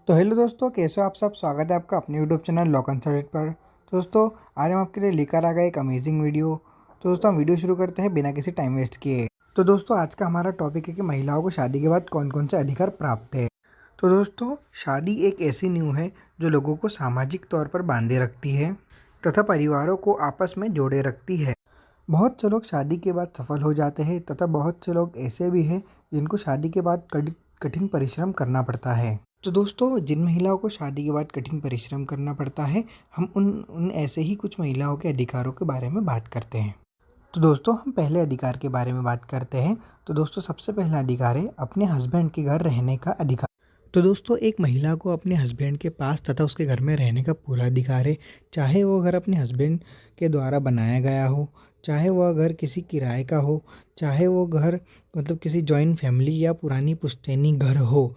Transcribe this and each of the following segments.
तो हेलो दोस्तों, कैसे हो आप सब। स्वागत है आपका अपने यूट्यूब चैनल लॉ कंसल्टेंट पर। तो दोस्तों, आज हम आपके लिए लेकर आ गए एक अमेजिंग वीडियो। तो दोस्तों, हम वीडियो शुरू करते हैं बिना किसी टाइम वेस्ट किए। तो दोस्तों, आज का हमारा टॉपिक है कि महिलाओं को शादी के बाद कौन कौन से अधिकार प्राप्त है। तो दोस्तों, शादी एक ऐसी नींव है जो लोगों को सामाजिक तौर पर बांधे रखती है तथा परिवारों को आपस में जोड़े रखती है। बहुत से लोग शादी के बाद सफल हो जाते हैं तथा बहुत से लोग ऐसे भी हैं जिनको शादी के बाद कठिन परिश्रम करना पड़ता है। तो दोस्तों, जिन महिलाओं को शादी के बाद कठिन परिश्रम करना पड़ता है, हम उन उन ऐसे ही कुछ महिलाओं के अधिकारों के बारे में बात करते हैं। तो दोस्तों, हम पहले अधिकार के बारे में बात करते हैं। तो दोस्तों, सबसे पहला अधिकार है अपने हस्बैंड के घर रहने का अधिकार। तो दोस्तों, एक महिला को अपने हस्बैंड के पास तथा उसके घर में रहने का पूरा अधिकार है। चाहे वो घर अपने हस्बैंड के द्वारा बनाया गया हो, चाहे वह घर किसी किराए का हो, चाहे वो घर किसी जॉइंट फैमिली या पुरानी पुश्तैनी घर हो,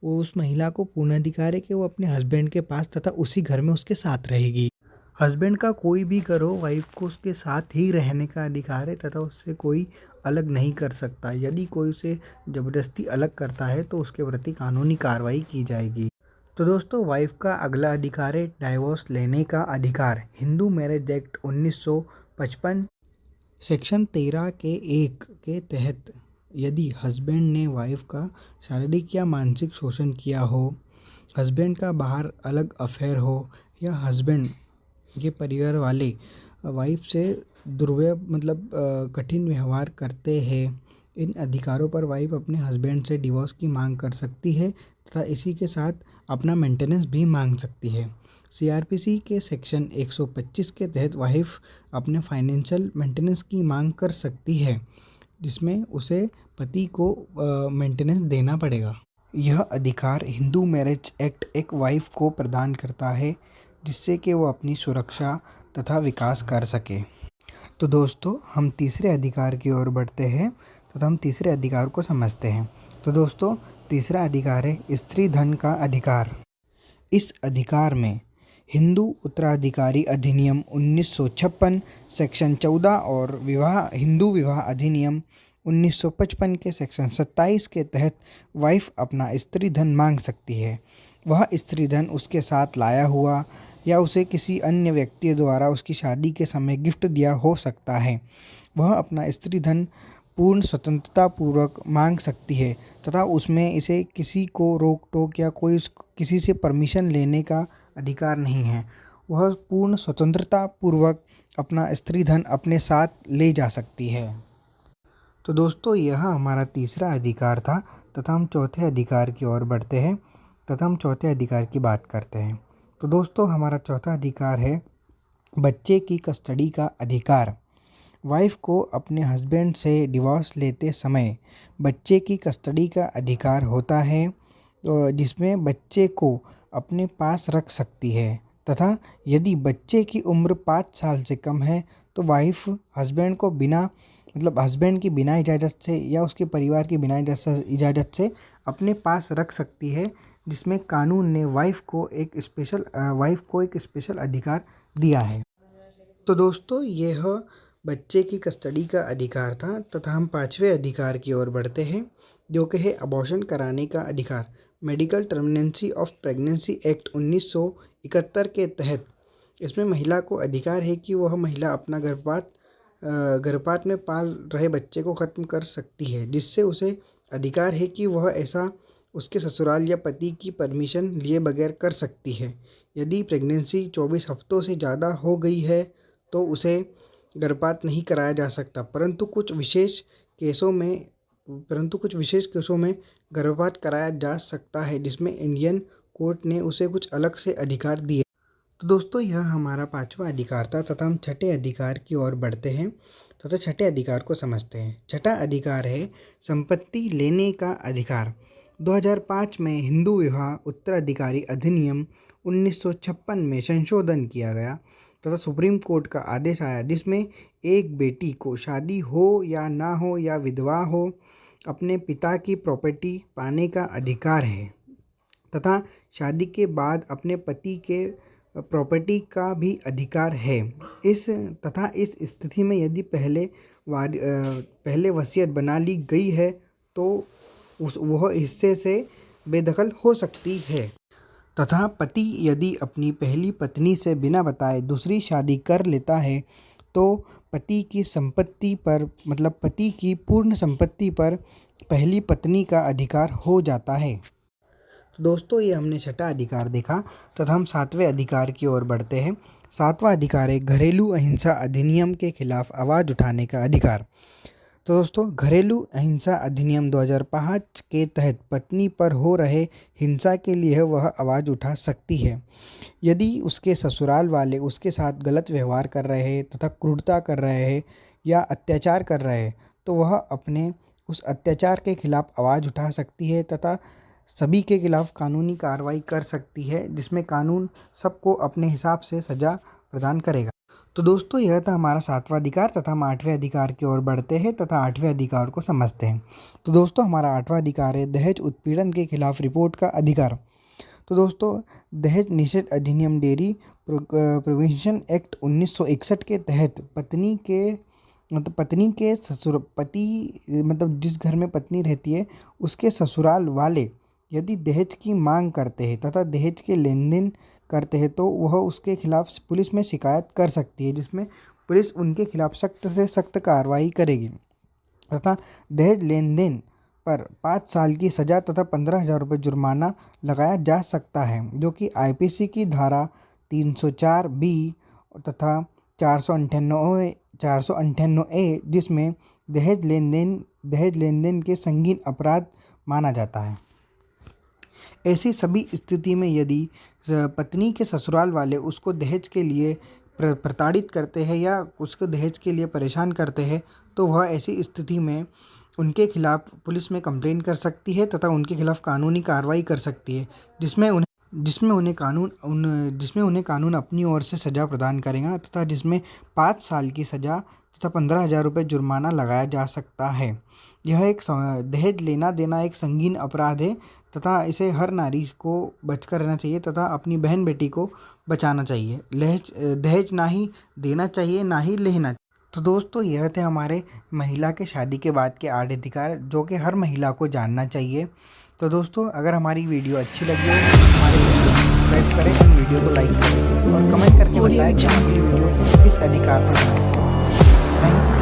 वो उस महिला को पूर्ण अधिकार है कि वो अपने हस्बैंड के पास तथा उसी घर में उसके साथ रहेगी। हस्बैंड का कोई भी घर हो, वाइफ को उसके साथ ही रहने का अधिकार है तथा उससे कोई अलग नहीं कर सकता। यदि कोई उसे ज़बरदस्ती अलग करता है तो उसके प्रति कानूनी कार्रवाई की जाएगी। तो दोस्तों, वाइफ का अगला अधिकार है डाइवोर्स लेने का अधिकार। हिंदू मैरिज एक्ट 1955 सेक्शन 13 के 1 के तहत यदि हस्बैंड ने वाइफ का शारीरिक या मानसिक शोषण किया हो, हस्बैंड का बाहर अलग अफेयर हो या हस्बैंड के परिवार वाले वाइफ से कठिन व्यवहार करते हैं, इन अधिकारों पर वाइफ अपने हस्बैंड से डिवोर्स की मांग कर सकती है तथा इसी के साथ अपना मेंटेनेंस भी मांग सकती है। सीआरपीसी के सेक्शन 125 के तहत वाइफ अपने फाइनेंशियल मेंटेनेंस की मांग कर सकती है, जिसमें उसे पति को मेंटेनेंस देना पड़ेगा। यह अधिकार हिंदू मैरिज एक्ट एक वाइफ को प्रदान करता है, जिससे कि वो अपनी सुरक्षा तथा विकास कर सके। तो दोस्तों, हम तीसरे अधिकार की ओर बढ़ते हैं तथा हम तीसरे अधिकार को समझते हैं। तो दोस्तों, तीसरा अधिकार है स्त्री धन का अधिकार। इस अधिकार में हिंदू उत्तराधिकारी अधिनियम 1956 सेक्शन 14 और हिंदू विवाह अधिनियम 1955 के सेक्शन 27 के तहत वाइफ अपना स्त्री धन मांग सकती है। वह स्त्री धन उसके साथ लाया हुआ या उसे किसी अन्य व्यक्ति द्वारा उसकी शादी के समय गिफ्ट दिया हो सकता है। वह अपना स्त्री धन पूर्ण स्वतंत्रता पूर्वक मांग सकती है तथा उसमें इसे किसी को रोक टोक या किसी से परमिशन लेने का अधिकार नहीं है। वह पूर्ण स्वतंत्रता पूर्वक अपना स्त्री धन अपने साथ ले जा सकती है। तो दोस्तों, यह हमारा तीसरा अधिकार था तथा हम चौथे अधिकार की ओर बढ़ते हैं तथा हम चौथे अधिकार की बात करते हैं। तो दोस्तों, हमारा चौथा अधिकार है बच्चे की कस्टडी का अधिकार। वाइफ को अपने हस्बैंड से डिवोर्स लेते समय बच्चे की कस्टडी का अधिकार होता है, जिसमें बच्चे को अपने पास रख सकती है तथा यदि बच्चे की उम्र 5 साल से कम है तो वाइफ हस्बैंड को हस्बैंड की बिना इजाज़त से या उसके परिवार की बिना इजाज़त से अपने पास रख सकती है, जिसमें कानून ने वाइफ को एक स्पेशल अधिकार दिया है। तो दोस्तों, यह बच्चे की कस्टडी का अधिकार था तथा हम पांचवें अधिकार की ओर बढ़ते हैं, जो कि है अबॉर्शन कराने का अधिकार। मेडिकल टर्मिनेंसी ऑफ प्रेगनेंसी एक्ट 1971 के तहत इसमें महिला को अधिकार है कि वह महिला अपना गर्भपात में पाल रहे बच्चे को ख़त्म कर सकती है, जिससे उसे अधिकार है कि वह ऐसा उसके ससुराल या पति की परमिशन लिए बगैर कर सकती है। यदि प्रेगनेंसी 24 हफ्तों से ज़्यादा हो गई है तो उसे गर्भपात नहीं कराया जा सकता, परंतु कुछ विशेष केसों में गर्भपात कराया जा सकता है, जिसमें इंडियन कोर्ट ने उसे कुछ अलग से अधिकार दिए। तो दोस्तों, यह हमारा पांचवा अधिकार था तथा हम छठे अधिकार की ओर बढ़ते हैं तथा छठे अधिकार को समझते हैं। छठा अधिकार है संपत्ति लेने का अधिकार। 2005 में हिंदू विवाह उत्तराधिकारी अधिनियम 1956 में संशोधन किया गया तथा सुप्रीम कोर्ट का आदेश आया, जिसमें एक बेटी को शादी हो या ना हो या विधवा हो, अपने पिता की प्रॉपर्टी पाने का अधिकार है तथा शादी के बाद अपने पति के प्रॉपर्टी का भी अधिकार है। इस स्थिति में यदि पहले वसीयत बना ली गई है तो वह हिस्से से बेदखल हो सकती है। तथा पति यदि अपनी पहली पत्नी से बिना बताए दूसरी शादी कर लेता है तो पति की संपत्ति पर मतलब पति की पूर्ण संपत्ति पर पहली पत्नी का अधिकार हो जाता है। तो दोस्तों ये हमने छठा अधिकार देखा तथा हम सातवें अधिकार की ओर बढ़ते हैं। सातवां अधिकार है घरेलू अहिंसा अधिनियम के खिलाफ आवाज़ उठाने का अधिकार। तो दोस्तों घरेलू अहिंसा अधिनियम 2005 के तहत पत्नी पर हो रहे हिंसा के लिए वह आवाज़ उठा सकती है। यदि उसके ससुराल वाले उसके साथ गलत व्यवहार कर रहे हैं तथा क्रूरता कर रहे हैं या अत्याचार कर रहे हैं तो वह अपने उस अत्याचार के खिलाफ आवाज़ उठा सकती है तथा सभी के खिलाफ कानूनी कार्रवाई कर सकती है, जिसमें कानून सबको अपने हिसाब से सज़ा प्रदान करेगा। तो दोस्तों यह था हमारा सातवां अधिकार तथा हम आठवें अधिकार की ओर बढ़ते हैं तथा आठवें अधिकार को समझते हैं। तो दोस्तों हमारा आठवां अधिकार है दहेज उत्पीड़न के खिलाफ रिपोर्ट का अधिकार। तो दोस्तों दहेज निषेध अधिनियम डेयरी प्रिवेंशन एक्ट 1961 के तहत पत्नी के जिस घर में पत्नी रहती है उसके ससुराल वाले यदि दहेज की मांग करते हैं तथा दहेज के लेन देन करते हैं तो वह उसके खिलाफ पुलिस में शिकायत कर सकती है, जिसमें पुलिस उनके खिलाफ सख्त से सख्त कार्रवाई करेगी तथा दहेज लेन देन पर 5 साल की सज़ा तथा 15,000 रुपये जुर्माना लगाया जा सकता है, जो कि आईपीसी की धारा 304 बी तथा 498 ए, जिसमें दहेज लेन देन के संगीन अपराध माना जाता है। ऐसी सभी स्थिति में यदि पत्नी के ससुराल वाले उसको दहेज के लिए प्रताड़ित करते हैं या उसको दहेज के लिए परेशान करते हैं तो वह ऐसी स्थिति में उनके खिलाफ पुलिस में कंप्लेंट कर सकती है तथा उनके खिलाफ कानूनी कार्रवाई कर सकती है, जिसमें उन्हें कानून अपनी ओर से सज़ा प्रदान करेगा तथा जिसमें 5 साल की सज़ा तथा 15,000 रुपये जुर्माना लगाया जा सकता है। यह एक दहेज लेना देना एक संगीन अपराध है तथा इसे हर नारी को बचकर रहना चाहिए तथा अपनी बहन बेटी को बचाना चाहिए। दहेज ना ही देना चाहिए ना ही लेना। तो दोस्तों यह थे हमारे महिला के शादी के बाद के 8 अधिकार जो कि हर महिला को जानना चाहिए। तो दोस्तों अगर हमारी वीडियो अच्छी लगी हो तो हमारे वीडियो को सब्सक्राइब करें और वीडियो को लाइक करें और कमेंट करके बताएं कि हमारी वीडियो किस अधिकार पर बनाएं। Thank you.